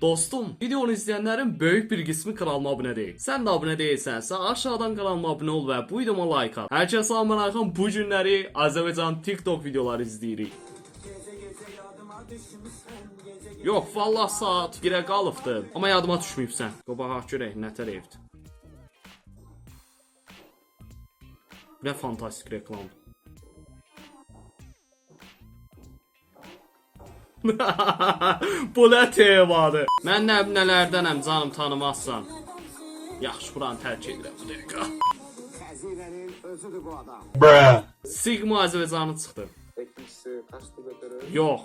Dostum, videonu izleyenlerin büyük bir kısmı kanalıma abone değil. Sen de abone değilsense aşağıdan kanalıma abone ol ve bu videoma like at. Herkese salam aleyküm. Bu günleri Azerbaycan TikTok videoları izleyirik. Yok, vallahi saat 1'e qalıbdı. Amma yadıma düşməyibsən. Qobağa görək nə tərəfdir. Ne fantastik reklam. Bu nə temadır? Mən nələrdenəm canım tanımazsan. Yaxşı, buranı tərk edirəm bu dəqiqə. Xəzinənin özüdür bu adam. Sigma Azərbaycanı çıxdı. İkincisi kaçtı götürür. Yox,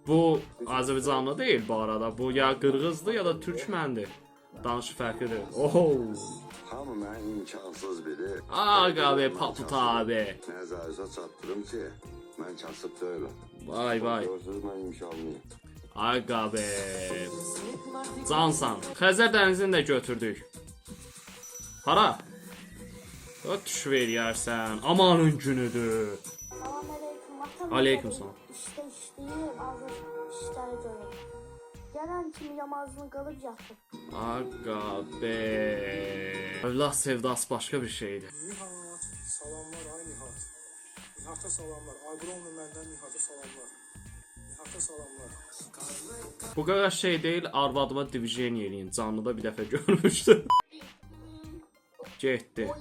bu Azərbaycanlı deyil bu arada. Bu ya Qırğızdır ya da Türkmendir. Danışı fərqlidir. Oho. Hamı mən imkansız biri. Aga be Paput abi. Nəzərinizə çatdırım ki, mən kasıb deyiləm. Vay vay. Görsünüz mən imkanlıyım. Aga be. Cansan. Xəzər dənizini də götürdük. Para. Ötüş veriyərsən. Amanın günüdür. Aleyküm salam. İşte işleyir, ağır işleri görür. Gelen kimi yamazını kalıp yatır. Aga be. Evlat sevdası başka bir şeydi. Nihat, salamlar ay Nihat. Nihat'a salamlar. Agronlu məndən Nihat'a salamlar. Nihat'a salamlar. Bu kadar şey değil, arvadıma divijen yeleyin. Canlıda bir defa görmüştüm. Getdi.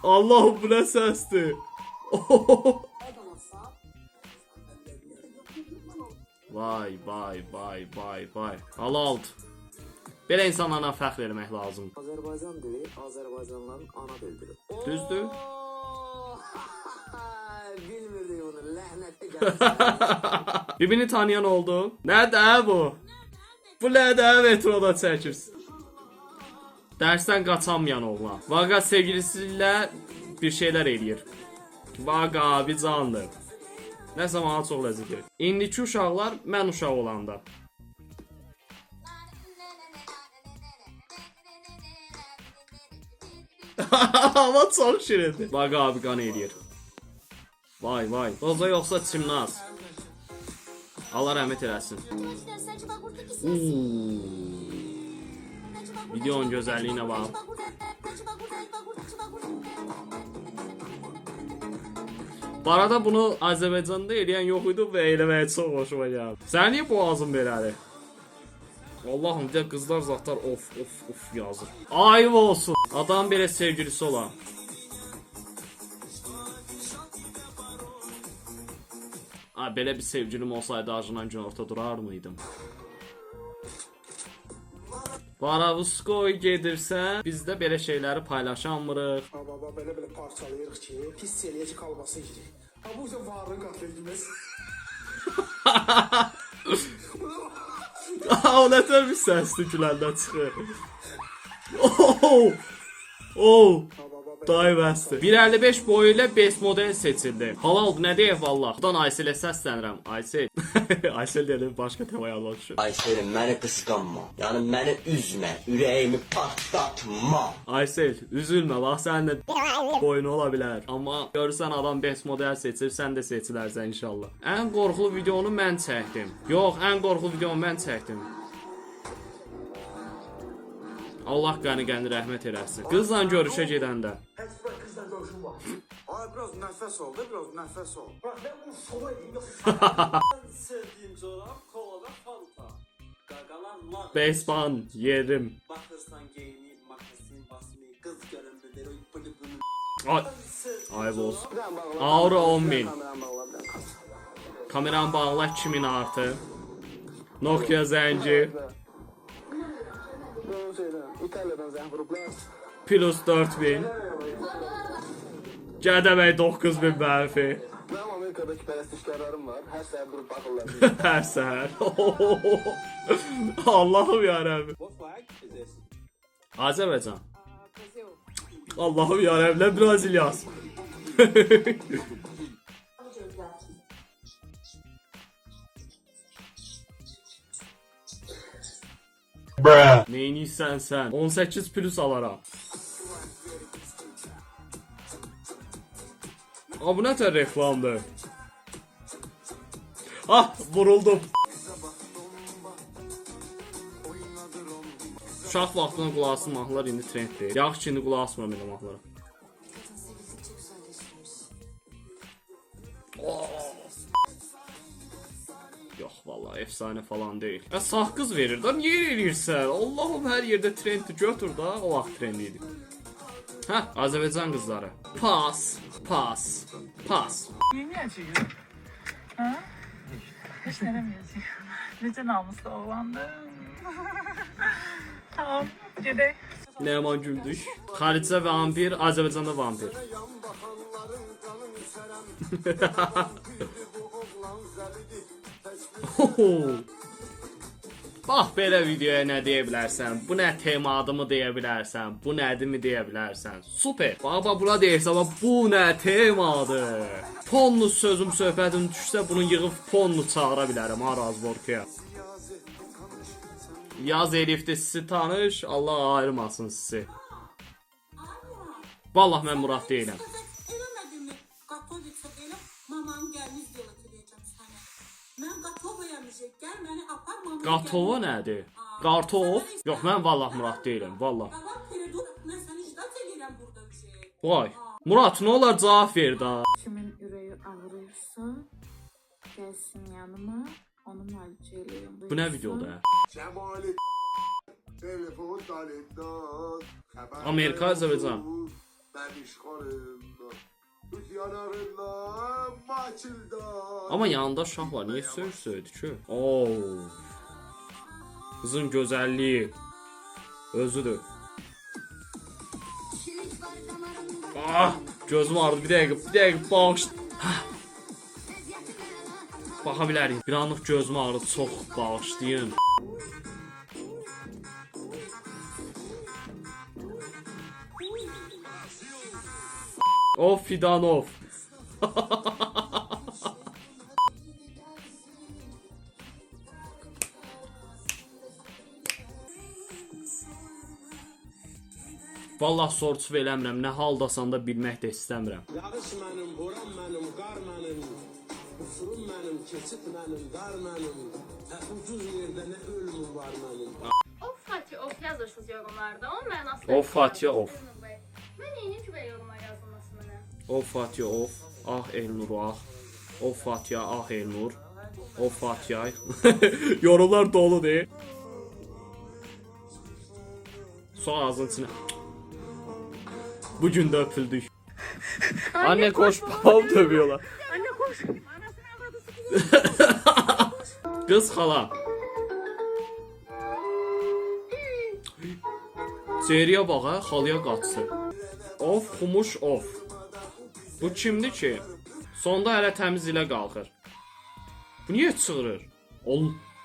Allah'ım, bu ne sesdi? Vay vay vay vay vay. Halalt. Belə insanlarla fəxr eləmək lazım. Azərbaycan dili Azərbaycanlıların ana dilidir. Düzdür? Bilmirdi onu, lənətə gəlsin. Birbirini tanıyan oldu. Nədə bu? Bu nədə metroda çəkirsən? Dərsdən qaçamayan oğlan. Vaqa sevgilisiyle bir şeyler eləyir. Vaqa bir candır. Nə zaman çox ləzzət verir. İndiki uşaqlar mən uşaq olanda. Ama çok şirindir. Vaqa abi qan eləyir. Vay vay. Doza yoxsa Çimnaz. Allah rəhmət eləsin. Videonun gözəlliyinə bax. Bu arada bunu Azerbaycan'da eləyən yox idi və eləməyə çox hoşuma gəldi. Sən niyə boğazın belədir? Allah'ım, bir de kızlar zatlar of yazır. Ayıp olsun. Adam belə sevgilisi olan. Belə bir sevgilim olsaydı acından gün orta durar mıydım? Baravuskoy gedirsən, biz də belə şeyləri paylaşamırıq. Baba belə parçalayırıq ki, hiss eləyək ki, kalması girir. Bu yüzden varlığın qatlı edilməz. O nə tər bir səsli güləndə çıxır. Oh. Day bəsdir. 1.55 boyu ilə best model seçildi. Halal, nə deyək vallah. Buradan Aysel'e səslənirəm. Aysel. Aysel dedim, başqa temaya almışım. Aysel'im, məni qısqanma. Yəni məni üzmə, ürəyimi partlatma. Aysel, üzülmə, bax sənin də boyun ola bilər. Amma görürsən adam best model seçir, sən də seçilərsən inşallah. Ən qorxulu videonu mən çəkdim. Yox, ən qorxulu videonu mən çəkdim. Allah qəni rəhmət eləsin. Qızla görüşə gedəndə. Ay biraz nəfəs ol da, biraz nəfəs ol. Sevdiğim çorap kolada fanta. Gagalar lak. Besban yerim. Bakırsan giyinip makasin basmayı kız görünmüyor. O bunu bunu. Ay, ayıp olsun. Aura 10.000. Kameran bağla 2000 artı. Nokia zənci. İtalyadan zəng vurublar. Plus 4000. Gədəbəy 9000 mənfi. Mənim Amerikadakı pərəstişkarlarım var. Hər səhər durub baxırlar. Hər səhər. Allah'ım yarabbim. What flag is this? Azərbaycan. Allah'ım yarabbim, nə Brazilyası. Neyiniysən sən? 18 plus alaram. Bu nə tər reklamdır? Ah, vuruldum. Uşaq vaxtına qulaq asın mahnılar indi trend deyil. Yaxşı ki indi qulaq asmıram elə mahnılara. Yox vallahi efsane falan değil. Ya sağ kız verir da niye eləyirsən? Allahım hər yerdə trendi götür da o vaxt trendi idi. Hə, Azərbaycan qızları. Pas, pas, pas. Yeni açıyor. Ha? Hiç neremiyorsun. Nece namuslu oğlandım. Tamam, gidelim. Nərman Güldüş. Xaricdə vampir, Azərbaycanda vampir. Bax belə videoya nə deyə bilərsən? Bu nə temadımı deyə bilərsən? Bu nədirmi deyə bilərsən? Super. Baba buna deyirsən, bu nə temadır? Ponlu sözüm söhbətim düşsə bunu yığıb ponlu çağıra bilərəm ha razborkaya. Yaz Elif'də sizi tanış, Allah ayırmasın sizi. Vallahi mən Murad deyiləm. Eləmədimmi? Qatovitsə belə mamam gəlmiş yola sənə. Mən Qatovaya müşək, gəl məni apar mamam. Qatova nədir? Qartov? Yox, mən vallahi Murad deyiləm, vallahi. Babam Peredur, mən səni icdat edirəm burada müşək. Vay. Murad nə olar cavab ver da. Kimin yüreği ağrıyorsa gelsin yanıma, onu müalicə eləyim. Bu nə videodur ya? Cemali telefon dalından Amerika, Azərbaycan. Ben işgalımda Tut yanarından maçıldan. Amma yanında şah var. Niyə söydü ki? Oo. Qızın gözəlliyi özüdür. Ah, gözüm ağrıdı. Bir dəqiqə bağış. Baxa bilərik. Bir anlıq gözüm ağrıdı. Çox bağışlayın. Of Fidanov. Vallahi sorçu eləmirəm. Nə haldasan da bilmək də istəmirəm. Yağış mənim, boran mənim, qar mənim, ufurum mənim, keçid mənim, dar mənim, ucuz yerdə nə ölümüm var mənim. Of Fatih, of yazırsınız yorumlarda. Onun mənası... Of Fatih, of. Mən neyini ki belə yoruma yazılması mənə? Of Fatih, of. Ah Elnur, ah. Of Fatih, ah Elnur. Of Fatih. Yorumlar dolu değil. Soğ ağzının içine. Bugün de öpüldük. Anne koş, babam dövüyorlar. Anne koş. Anasını avradı Kız hala. Seriye bak ha, halıya qaçsın. Of, xumuş, of. Bu kimdir ki? Sonda hələ təmiz ilə qalxır. Bu niyə çığırır?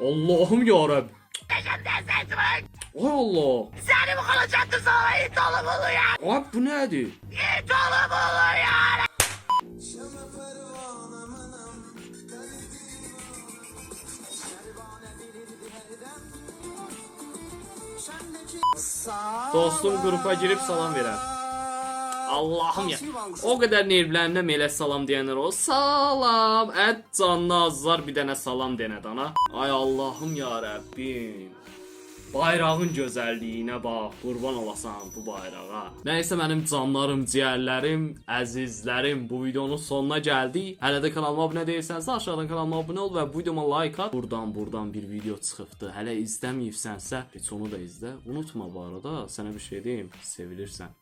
Allahım yarab. Ay Allah. Seni bu kalacaktı sana it oğlum olur ya. Ay bu nədir? İt oğlum olur ya. Dostum qrupa girib salam verər. Allahım ya. O qədər nervlənirəm elə salam deyənlər o. Salam. Ət canlı azlar bir dənə salam denə dana. Ay Allahım ya Rəbbim. Bayrağın gözəlliyinə bax. Qurban olasan bu bayrağa. Nəysə mənim canlarım, ciyərlərim, əzizlərim, bu videonun sonuna gəldik. Hələ də kanalıma abunə deyilsənsə aşağıdan kanalıma abunə ol və videoma like at. Buradan bir video çıxıbdı. Hələ izləməyibsənsə heç onu da izlə. Unutma bu arada, sənə bir şey deyim. Sevilirsən.